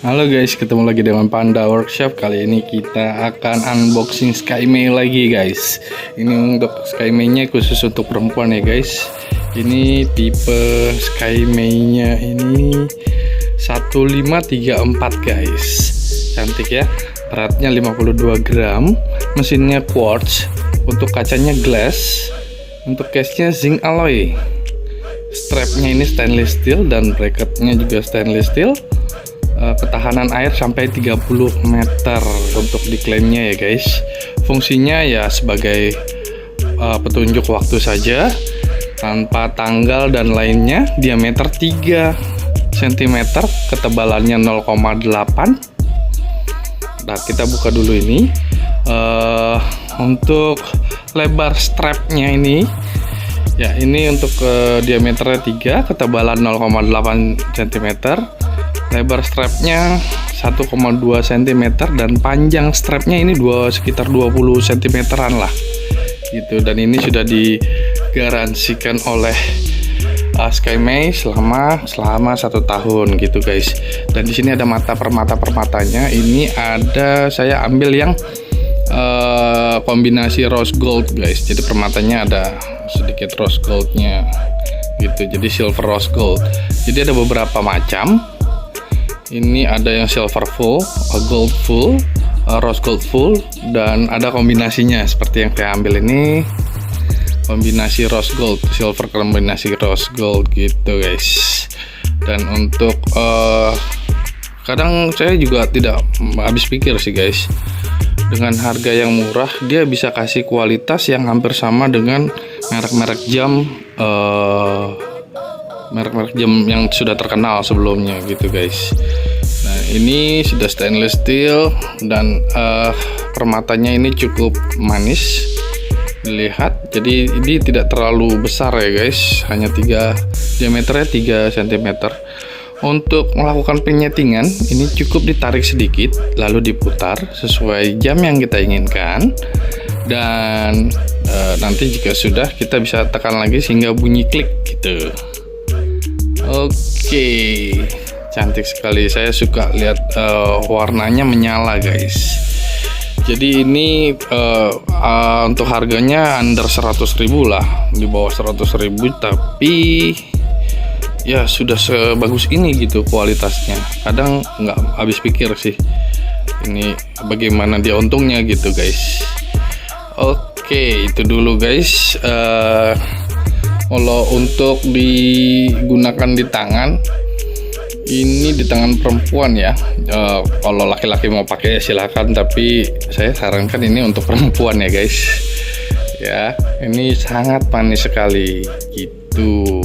Halo guys, ketemu lagi dengan Panda Workshop. Kali ini kita akan unboxing SkyMay lagi guys. Ini untuk SkyMay-nya khusus untuk perempuan ya guys. Ini tipe SkyMay-nya ini 1534 guys. Cantik ya. Beratnya 52 gram. Mesinnya quartz. Untuk kacanya glass. Untuk case-nya zinc alloy. Strapnya ini stainless steel dan bracketnya juga stainless steel. Ketahanan air sampai 30 meter untuk diklaimnya ya guys. Fungsinya ya sebagai petunjuk waktu saja, tanpa tanggal dan lainnya. Diameter 3 cm, ketebalannya 0,8. Nah, kita buka dulu ini. Untuk lebar strapnya ini ya, ini untuk diameternya 3, ketebalan 0,8 cm. Lebar strapnya 1,2 cm dan panjang strapnya ini sekitar 20 cm-an lah gitu. Dan ini sudah digaransikan oleh SkyMay selama 1 tahun gitu guys. Dan di sini ada permatanya. Ini ada, saya ambil yang kombinasi rose gold guys. Jadi permatanya ada sedikit rose goldnya gitu. Jadi silver rose gold. Jadi ada beberapa macam. Ini ada yang silver full, gold full, rose gold full, dan ada kombinasinya seperti yang saya ambil ini, kombinasi rose gold, silver kombinasi rose gold gitu guys. Dan untuk kadang saya juga tidak habis pikir sih guys, dengan harga yang murah dia bisa kasih kualitas yang hampir sama dengan merek-merek jam yang sudah terkenal sebelumnya gitu guys. Nah, ini sudah stainless steel dan permatanya ini cukup manis dilihat. Jadi ini tidak terlalu besar ya guys, hanya diameternya 3 cm. Untuk melakukan penyetingan ini cukup ditarik sedikit lalu diputar sesuai jam yang kita inginkan. Dan nanti jika sudah, kita bisa tekan lagi sehingga bunyi klik gitu. Oke, cantik sekali. Saya suka lihat warnanya menyala guys. Jadi ini untuk harganya under 100.000 lah, di bawah 100.000, tapi ya sudah sebagus ini gitu kualitasnya. Kadang nggak habis pikir sih ini bagaimana dia untungnya gitu guys. Oke, itu dulu guys. Kalau untuk digunakan di tangan, ini di tangan perempuan ya. Kalau laki-laki mau pakai silakan, tapi saya sarankan ini untuk perempuan ya guys. Ya, ini sangat manis sekali gitu.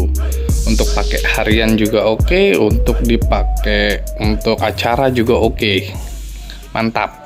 Untuk pakai harian juga oke, untuk dipakai untuk acara juga oke. Mantap.